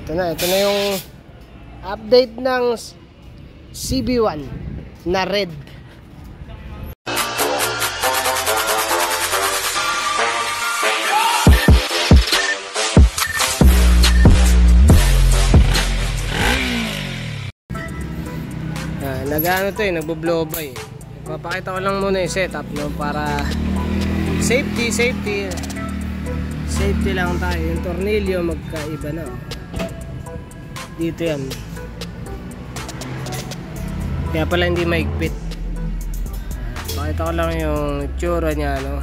Ito na yung update ng CB1 na red. Nag-ano to nagbo-blow by. Papakita ko lang muna yung setup no, para safety lang tayo. Yung tornilyo magkaiba na. Dito yan. Kaya pala hindi maigpit. Pakita ko lang yung itsura niya no.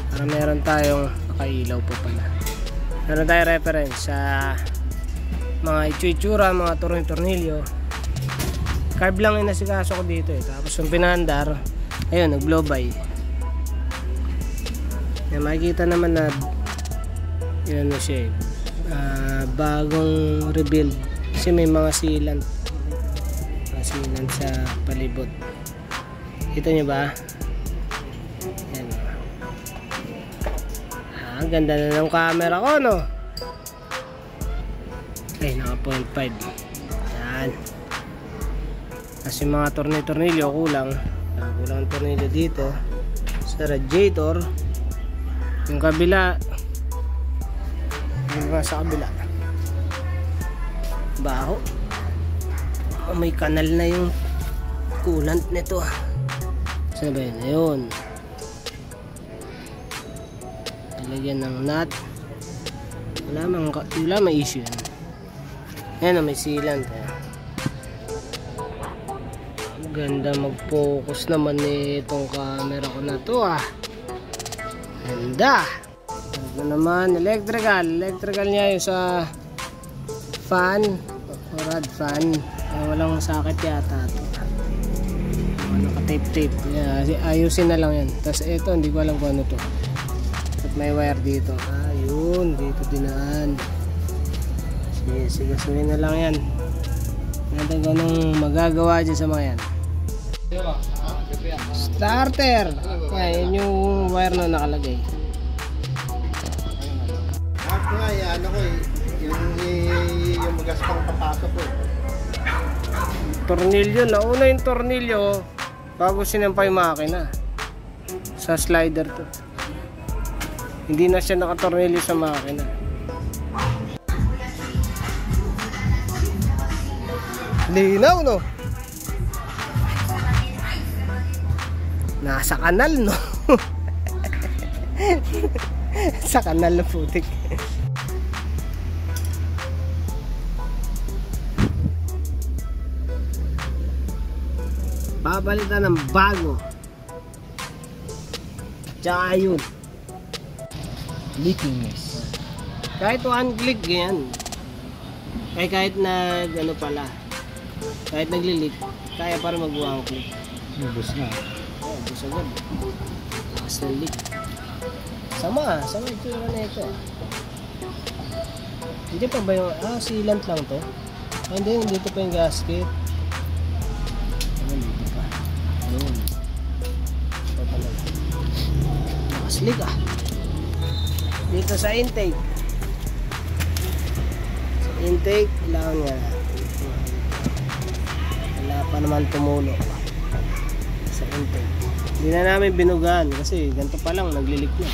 Para meron tayong nakailaw po pala. Meron tayong reference sa mga itsura, mga tornilyo. Carb lang yung nasikaso ko dito Tapos yung pinandar, ayun, nag-blow by. Makikita naman na yun na siya bagong rebuild. Kasi may mga sealant. Mga sealant sa palibot. Kita nyo ba? Yan. Ang ganda na ng camera ko, no? Ay, naka 0.5. Yan. Kasi mga tornilyo kulang ang tornilyo dito sa radiator. Yung kabila, yung sa kabila baho. May kanal na yung coolant nito. Saan ba yun? Ayun, talagyan ng nut. Wala may issue yan. Yan, may sealant Ganda mag-focus naman itong camera ko na to Ganda. Ito naman electrical niya yung sa fan o rod fan. Walang sakit yata ito. Naka-tape. Ayusin na lang yan. Tapos ito hindi ko alam kung ano to. At may wire dito. Yun, dito dinaan. Sige na lang yan. Natin kung anong magagawa dyan sa mga yan. Starter. Yan yung wire na nakalagay. Ano ko yung magaspang papasok ko. Tornilyo, nauna yung tornilyo bago sinampay makina. Sa slider to. Hindi na siya nakatornilyo sa makina. Linaw, no? Nasa kanal, no? Sa kanal na putik. Papalitan ng bago. Tsaka yun, leakiness. Kahit one click yan. Kahit ano pala, kahit nagli-leak, kaya para mag-one click. Nabos na. Bus agad. Basta leak. Sama itsura na ito. Hindi pa ba yung sealant lang to? Hindi, dito pa yung gasket. Dito pa. Ayun. Ito pala. Nakaslik dito sa intake. Sa intake, kailangan nga wala pa naman tumulo sa intake. Hindi na namin binugan kasi ganito pa lang naglilik na.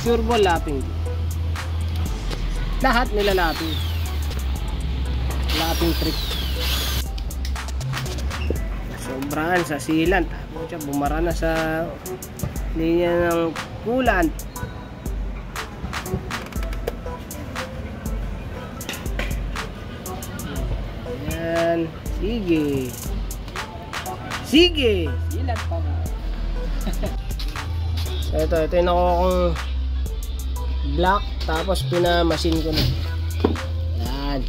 Sure ball lapping. Lahat nila lapping. Lapping trick. Sobraan sa sealant. Bumara na sa linya ng coolant. Yan. Sige. Sealant pa nga. So ito yung nakuha kong black, tapos pinamachine ko na. Yan.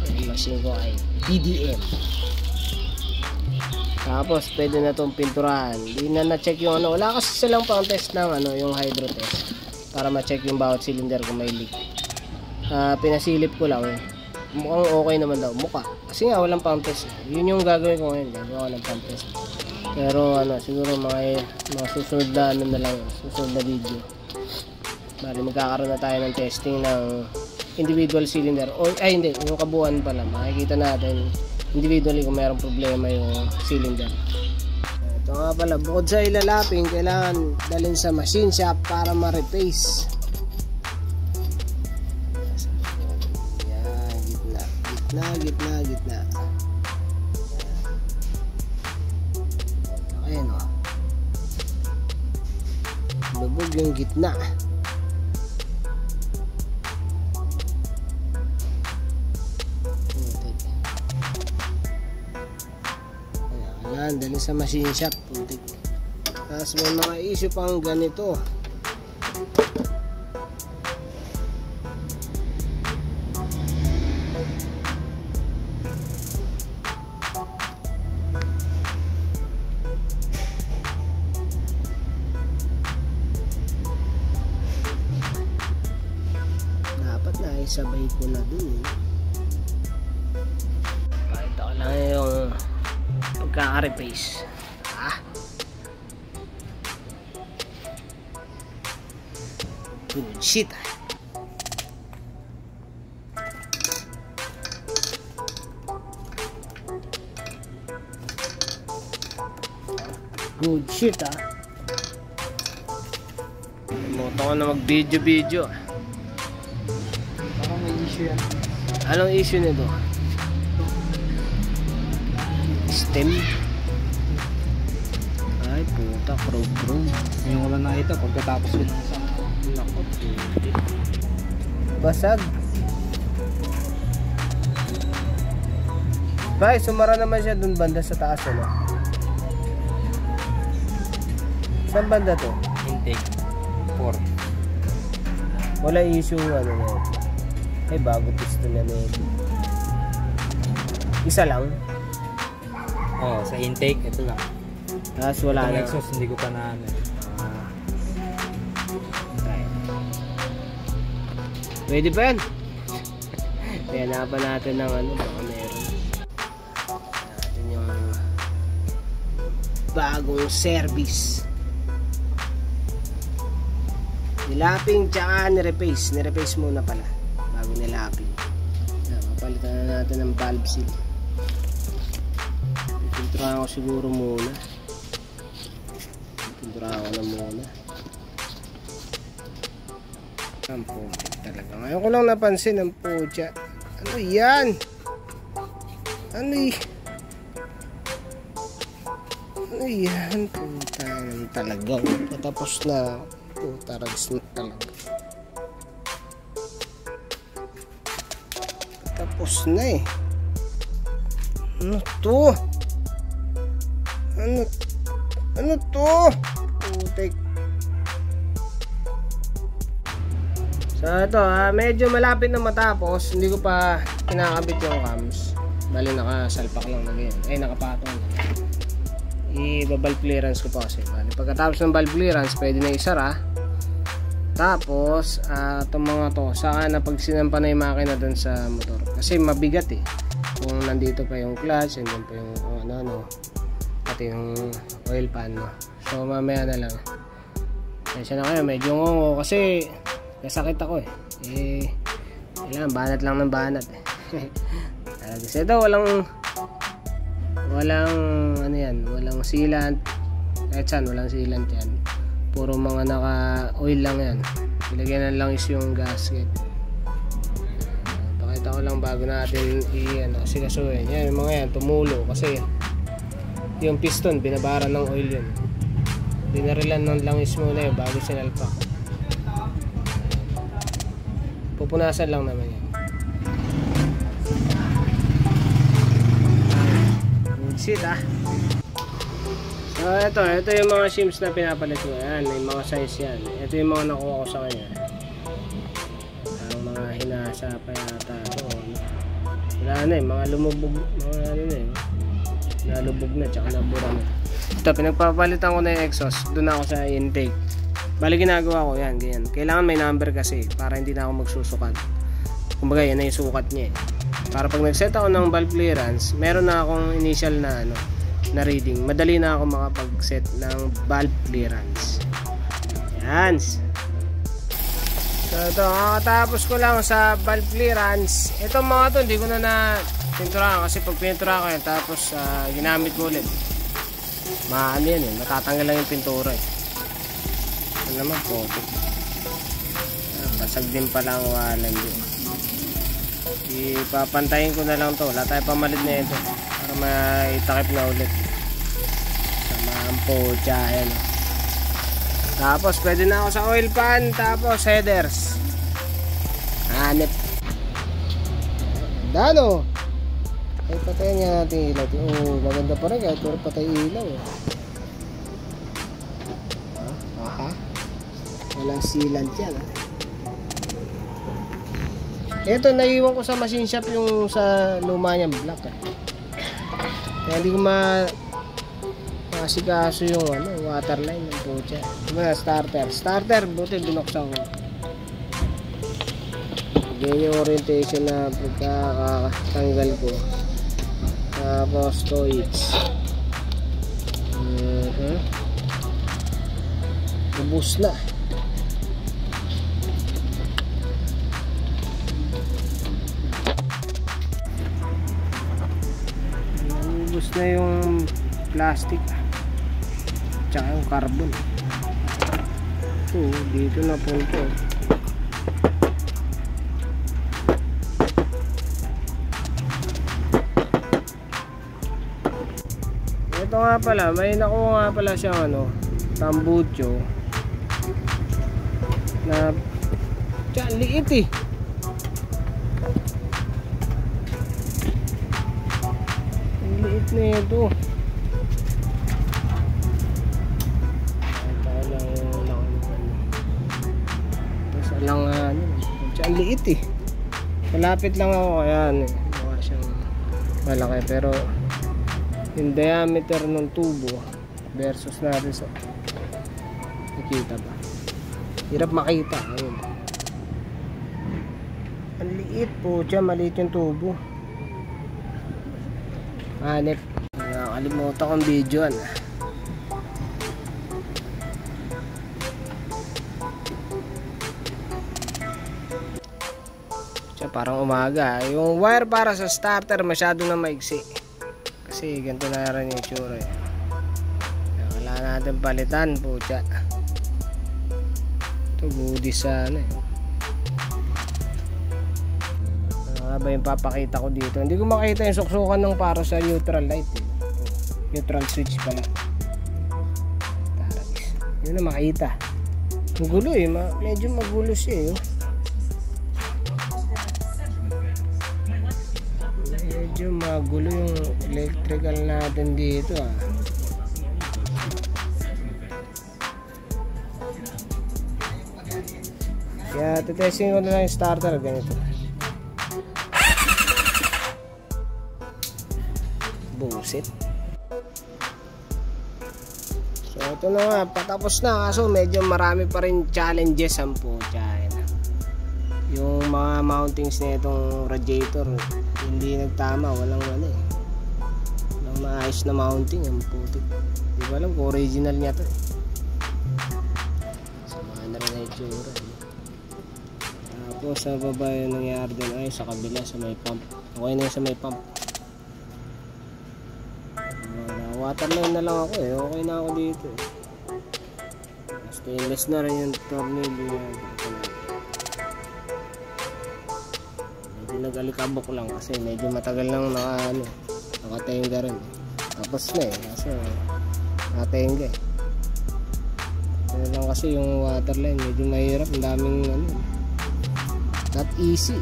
Yung machine ko ay PDM. Tapos pwede na itong pinturahan. Hindi na na-check yung ano. Wala kasi silang pang test ng yung hydro test para ma-check yung bawat cylinder kung may leak. Pinasilip ko lang. Mukhang okay naman daw. Mukha. Kasi nga walang pang test. Yun yung gagawin ko ngayon. Gagawa ng pang test. Pero siguro mga susunod na na lang, susunod na video. Bali magkakaroon na tayo ng testing ng individual cylinder. O ay hindi, yung kabuuan pala. Makikita natin individually kung mayroong problema yung cylinder. Ito nga pala, bukod sa ilalapin, kailangan dalhin sa machine shop para ma-replace. Yan, gitna. Ayan o. Lubog yung gitna. Ayan, dali sa machine shop. Tapos may mga issue pang ganito. Dapat na isabay ko na dun. Pakita ko lang yung pagkaka-replace. Good shit. Good shit Moto ko na mag-video. Parang may issue yan. Anong issue nito? Stem. Ay puta, krog. Ngayon ko lang nakita pagkatapos ko ng isang Nakot. Basag. Bay, sumara naman siya dun banda sa taas, ano? Saan banda to? intake 4. Wala issue, ano na yun. Ay, bago piston na yun. Isa lang? Oo, sa intake, ito lang. Tapos wala Itong na. exhaust, hindi ko pa na ano. Pwede pa yan. Hanapan natin ng ano, baka meron. Natin yung bagong service. Nilaping tsaka nirepace. Nirepace muna pala bago nilaping. Papalitan na natin ng valve seal. Pinturahan ko siguro muna. Pinturahan ko na muna. Ang puti talaga. Ngayon ko lang napansin ang putya. Ano yan? Ano yan? Puta naman talaga. Patapos na. Puta rags na talaga. Patapos na eh. Ano to? Ano to? Putik. So ito medyo malapit na matapos. Hindi ko pa kinakabit yung cams. Bali nakasalpak lang na ganyan. Ay nakapatong. I-valve clearance ko pa kasi. Bali pagkatapos ng valve clearance pwede na isara. Tapos itong mga to saka na pag sinampa na yung makina dun sa motor. Kasi mabigat eh. Kung nandito pa yung clutch, nandun pa yung ano pati yung oil pan no? So mamaya na lang. Kaya na kayo medyo ngongo kasi nasakit ako kailangan banat lang ng banat kasi ito walang ano yan, walang sealant kahit saan walang sealant yan, puro mga naka oil lang yan, ilagyan na lang is yung gasket. Pakita ko lang bago natin sikasuhin yan, yung mga yan tumulo kasi yung piston binabara ng oil yun, dinarilan ng langis muna yun bago sinalpak. Pupunasan lang naman yan. Good shit So ito yung mga shims na pinapalit ko. Ayan, may mga size yan. Ito yung mga nakuha ko sa kanya. Ang mga hinasa pa yata. Wala na mga lumubog. Mga ano na nalubog na tsaka nabura na. Ito, pinagpapalitan ko na yung exhaust. Doon ako sa intake. Bali ginagawa ko yan, ganyan. Kailangan may number kasi para hindi na ako magsusukat. Kumbaga yan na yung sukat niya Para pag nag-set ako ng valve clearance, meron na akong initial na na reading. Madali na ako makapag-set ng valve clearance. Yan. So ito, kakatapos ko lang sa valve clearance. Itong mga to, hindi ko na pinturahan kasi pag pininturahan ko yan, tapos ginamit ko ulit. Maano yan eh, matatanggal lang yung pintura eh. Ito naman po. Basag din pala ang walan yun. Ipapantayin ko na lang to. Wala tayo pamalit na ito para maitakip na ulit. Sama ang pocha. Ayan. Tapos pwede na ako sa oil pan. Tapos headers. Hanip. Dano. Ay patayin nga natin ilaw. Oh, maganda pa rin kahit puro patay ilaw. Aha. Walang sealant yan. Ito, naiwan ko sa machine shop yung sa luma niyang black. Kaya hindi ko masikaso yung waterline ng pucha. Diba, starter, buti binuksan ko. Ganyan yung orientation na pagkakatanggal ko. Tapos toits. Ubus na. Ubus na yung plastic tsaka yung carbon. So dito na punto. Ito nga pala, may nakuha nga pala siyang tambucho na tiyan liit eh. Ang liit na ito. Tapos alangan tiyan liit eh. Malapit lang ako kaya mukha siyang malaki pero yung diameter ng tubo versus natin sa nakita ba? Hirap makita. Ayun. Ang liit po siya, maliit yung tubo. Hanip. Nakalimutan kong videoan. Siya parang umaga. Yung wire para sa starter masyado na maigsi. Kasi ganito na rin yung tsura eh. Kailangan natin palitan po siya. Ito goodies sana eh. Ano nga ba yung papakita ko dito? Hindi ko makita yung suksukan ng para sa neutral light eh. Neutral switch pala. Yun na makita. Magulo eh. Medyo magulo siya eh. Medyo magulo yung electrical natin dito ah. Kaya testing ko na lang yung starter ganito. Busit. So ito na nga, patapos na kaso medyo marami pa rin challenges ang pucha. Yung mga mountings na itong radiator hindi nagtama, walang walang maayos na mounting ang putik. Hindi ko alam kung original niya to eh. Sama na rin na itsura eh. Tapos sa baba yung nangyari din ay sa kabila sa may pump. Okay na yung sa may pump. Waterline na lang ako eh. Okay na ako dito eh. Stainless na rin yung tornilyo. Medyo nag-alikabok lang kasi medyo matagal lang nakatenga rin. Tapos na eh. Kaso nakatenga eh. Ano lang kasi yung waterline medyo mahirap. Ang daming not easy.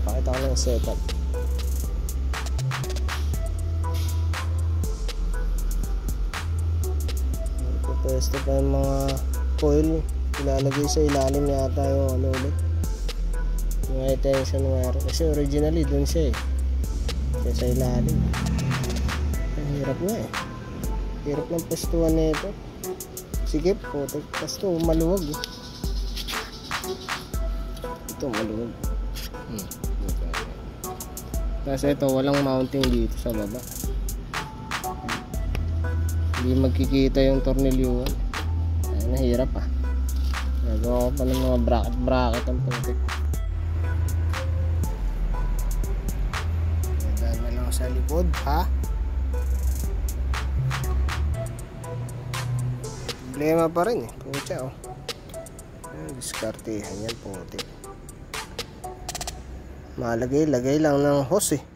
Pakita ko lang yung setup. Pwesto pa yung mga coil ilalagay sa ilalim yata yung ulit yung high tension wire kasi originally dun siya eh kaya sa ilalim ang hirap nga eh, hirap ng pwestuhan na ito. Sige po, pasto maluwag eh. Ito maluwag kasi ito walang mounting dito sa baba. Hindi magkikita yung tornilyo. Nahirap ah. Nagawa ko pa ng mga bracket ang putik. Daan na lang sa likod ha. Problema pa rin eh. Pucha oh. Diskartehan yan putik. Malagay lang ng hose eh.